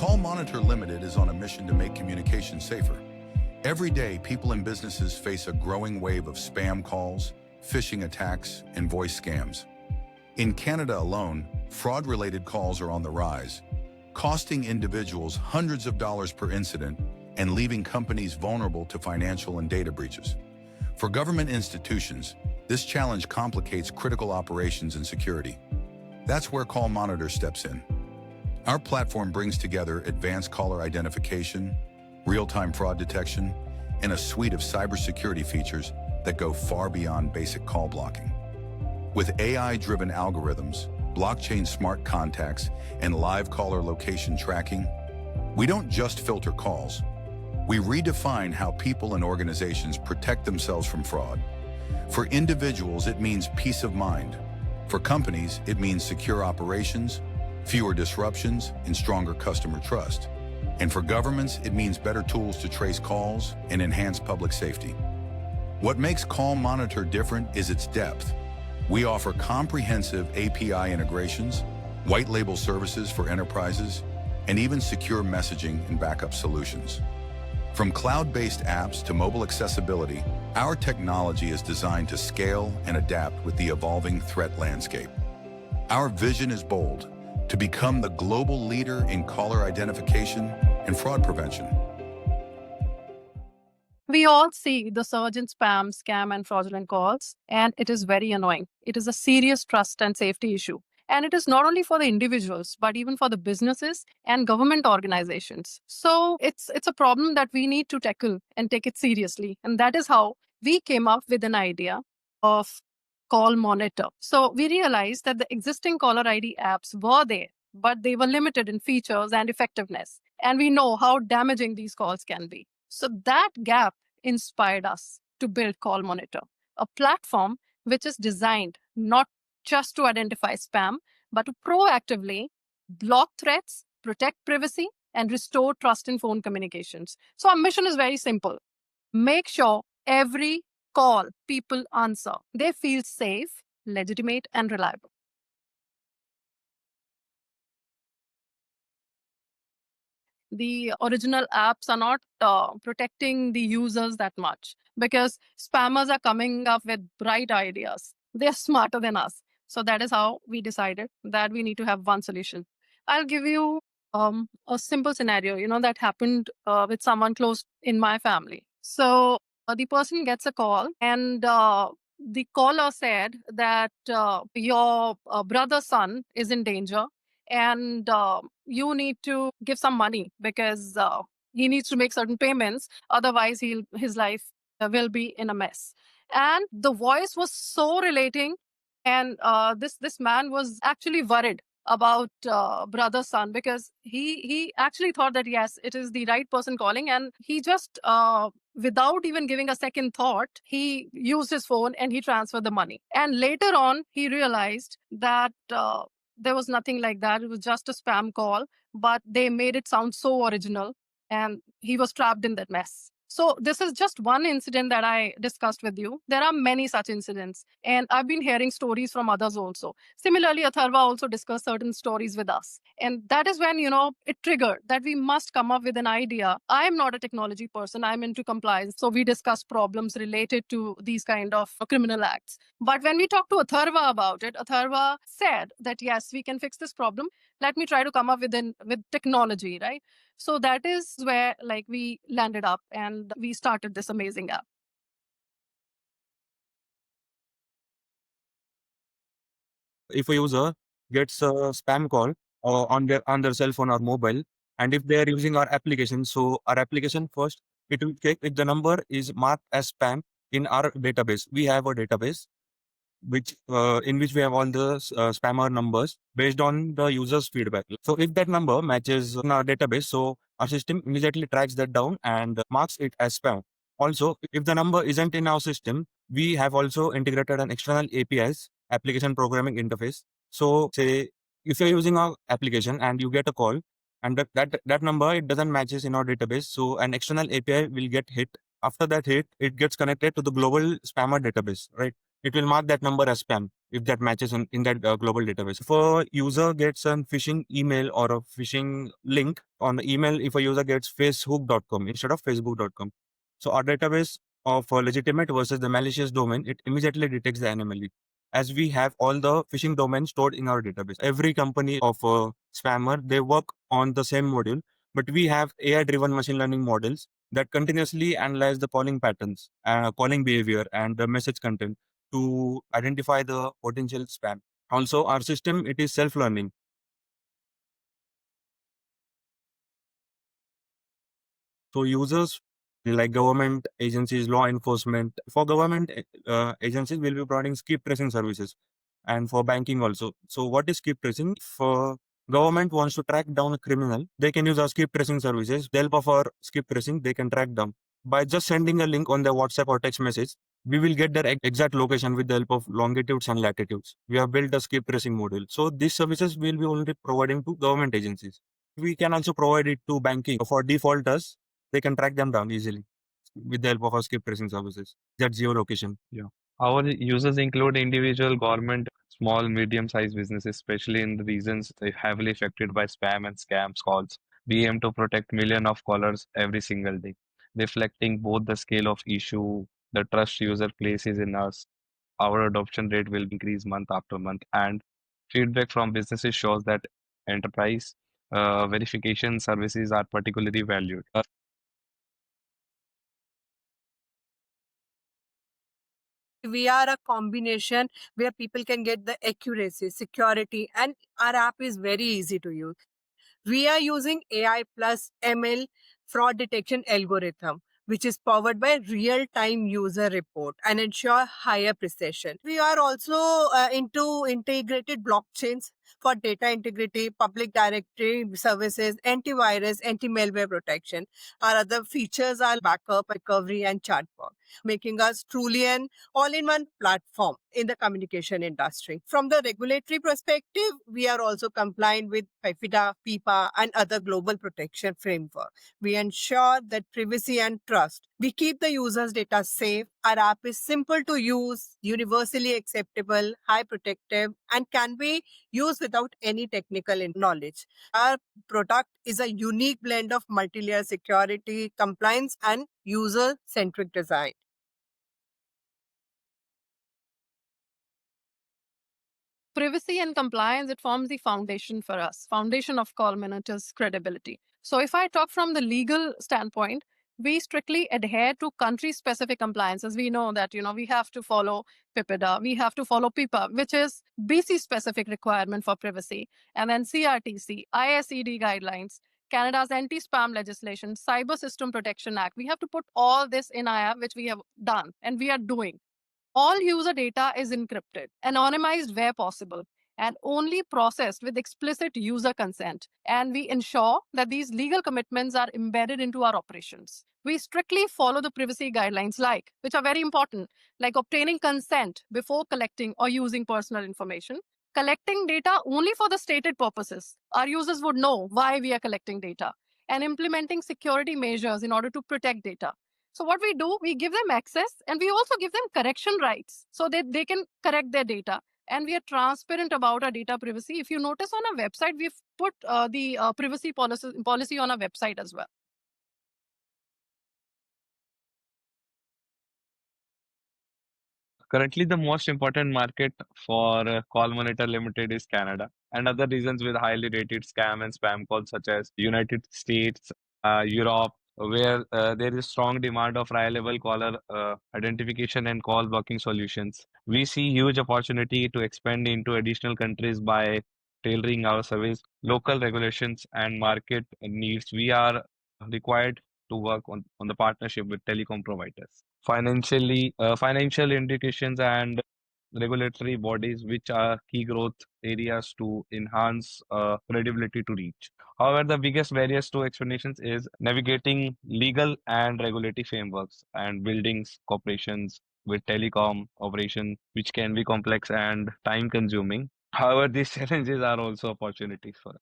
Call Monitor Limited is on a mission to make communication safer. Every day, people and businesses face a growing wave of spam calls, phishing attacks, and voice scams. In Canada alone, fraud-related calls are on the rise, costing individuals hundreds of dollars per incident and leaving companies vulnerable to financial and data breaches. For government institutions, this challenge complicates critical operations and security. That's where Call Monitor steps in. Our platform brings together advanced caller identification, real-time fraud detection, and a suite of cybersecurity features that go far beyond basic call blocking. With AI-driven algorithms, blockchain smart contacts, and live caller location tracking, we don't just filter calls. We redefine how people and organizations protect themselves from fraud. For individuals, it means peace of mind. For companies, it means secure operations, fewer disruptions, and stronger customer trust. And for governments, it means better tools to trace calls and enhance public safety. What makes Call Monitor different is its depth. We offer comprehensive API integrations, white label services for enterprises, and even secure messaging and backup solutions. From cloud-based apps to mobile accessibility, our technology is designed to scale and adapt with the evolving threat landscape. Our vision is bold: to become the global leader in caller identification and fraud prevention. We all see the surge in spam, scam, and fraudulent calls, and it is very annoying. It is a serious trust and safety issue. And it is not only for the individuals, but even for the businesses and government organizations. So it's a problem that we need to tackle and take it seriously. And that is how we came up with an idea of Call Monitor. So we realized that the existing caller ID apps were there, but they were limited in features and effectiveness. And we know how damaging these calls can be. So that gap inspired us to build Call Monitor, a platform which is designed not just to identify spam, but to proactively block threats, protect privacy, and restore trust in phone communications. So our mission is very simple. Make sure every call people answer, they feel safe, legitimate, and reliable. The original apps are not protecting the users that much because spammers are coming up with bright ideas. They're smarter than us. So that is how we decided that we need to have one solution. I'll give you a simple scenario, that happened with someone close in my family. So the person gets a call and the caller said that your brother's son is in danger and you need to give some money because he needs to make certain payments. Otherwise, his life will be in a mess. And the voice was so relating. And this man was actually worried about brother's son because he actually thought that, yes, it is the right person calling. And he just, without even giving a second thought, he used his phone and he transferred the money. And later on, he realized that there was nothing like that. It was just a spam call, but they made it sound so original and he was trapped in that mess. So this is just one incident that I discussed with you. There are many such incidents, and I've been hearing stories from others also. Similarly, Atharva also discussed certain stories with us. And that is when, it triggered that we must come up with an idea. I'm not a technology person. I'm into compliance. So we discussed problems related to these kind of criminal acts. But when we talked to Atharva about it, Atharva said that, yes, we can fix this problem. Let me try to come up with technology, right? So that is where we landed up and we started this amazing app. If a user gets a spam call on their cell phone or mobile, and if they are using our application, so our application first, it will check if the number is marked as spam in our database. We have a database in which we have all the spammer numbers based on the user's feedback. So if that number matches in our database, so our system immediately tracks that down and marks it as spam. Also, if the number isn't in our system, we have also integrated an external APIs, application programming interface. So say if you're using our application and you get a call and that number, it doesn't matches in our database, so an external API will get hit. After that hit, it gets connected to the global spammer database, right? it will mark that number as spam if that matches in that global database. If a user gets a phishing email or a phishing link on the email, if a user gets facebook.com instead of facebook.com, so our database of a legitimate versus the malicious domain, it immediately detects the anomaly, as we have all the phishing domains stored in our database. Every company of a spammer, they work on the same module, but we have AI driven machine learning models that continuously analyze the calling patterns, calling behavior, and the message content to identify the potential spam. Also, our system, it is self-learning. So users like government agencies, law enforcement, for government agencies will be providing skip tracing services, and for banking also. So what is skip tracing? If government wants to track down a criminal, they can use our skip tracing services. With the help of our skip tracing, they can track down. By just sending a link on their WhatsApp or text message, we will get their exact location with the help of longitudes and latitudes. We have built a skip tracing module. So these services will be only providing to government agencies. We can also provide it to banking. For defaulters, they can track them down easily with the help of our skip tracing services. That's geolocation. Yeah. Our users include individual, government, small, medium-sized businesses, especially in the regions heavily affected by spam and scams calls. We aim to protect millions of callers every single day, reflecting both the scale of issue, the trust user places in us. Our adoption rate will increase month after month, and feedback from businesses shows that enterprise verification services are particularly valued. We are a combination where people can get the accuracy, security, and our app is very easy to use. We are using AI plus ML fraud detection algorithm, which is powered by real-time user report and ensure higher precision. We are also into integrated blockchains for data integrity, public directory services, antivirus, anti-malware protection. Our other features are backup, recovery, and chatbot, making us truly an all-in-one platform in the communication industry. From the regulatory perspective, we are also compliant with FIFIDA, PIPA, and other global protection framework. We ensure that privacy and trust. We keep the user's data safe. Our app is simple to use, universally acceptable, high protective, and can be used without any technical knowledge. Our product is a unique blend of multi-layer security, compliance, and user-centric design. Privacy and compliance, it forms the foundation for us, foundation of call monitors credibility. So if I talk from the legal standpoint, we strictly adhere to country specific compliances. We know that we have to follow PIPEDA, we have to follow PIPA, which is BC specific requirement for privacy, and then CRTC, ISED guidelines, Canada's anti-spam legislation, Cyber System Protection Act. We have to put all this in our app, which we have done and we are doing. All user data is encrypted, anonymized where possible, and only processed with explicit user consent. And we ensure that these legal commitments are embedded into our operations. We strictly follow the privacy guidelines, which are very important, like obtaining consent before collecting or using personal information, collecting data only for the stated purposes. Our users would know why we are collecting data, and implementing security measures in order to protect data. So what we do, we give them access and we also give them correction rights so that they can correct their data. And we are transparent about our data privacy. If you notice on our website, we've put the privacy policy on our website as well. Currently, the most important market for Call Monitor Limited is Canada, and other regions with highly rated scam and spam calls, such as United States, Europe, where there is strong demand of reliable caller identification and call blocking solutions. We see huge opportunity to expand into additional countries by tailoring our service, local regulations, and market needs. We are required to work on the partnership with telecom providers. Financial indications and regulatory bodies, which are key growth areas to enhance credibility to reach. However, the biggest barriers to explanations is navigating legal and regulatory frameworks and building corporations with telecom operation, which can be complex and time consuming. However, these challenges are also opportunities for us.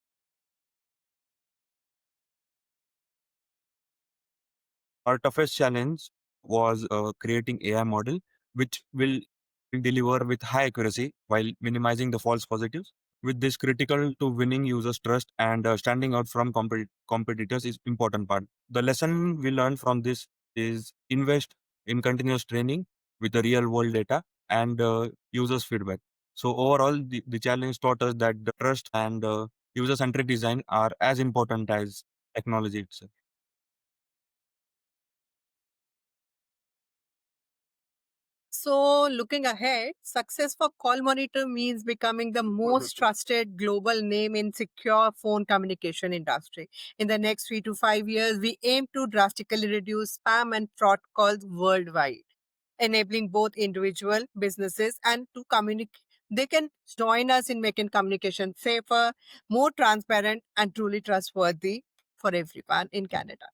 Our toughest challenge was creating AI model, which will deliver with high accuracy while minimizing the false positives. With this, critical to winning users' trust and standing out from competitors is important part. The lesson we learned from this is invest in continuous training with the real world data and users' feedback. So overall, the challenge taught us that the trust and user-centric design are as important as technology itself. So, looking ahead, success for Call Monitor means becoming the most trusted global name in secure phone communication industry. In the next 3 to 5 years, we aim to drastically reduce spam and fraud calls worldwide, enabling both individual businesses and to communicate. They can join us in making communication safer, more transparent, and truly trustworthy for everyone in Canada.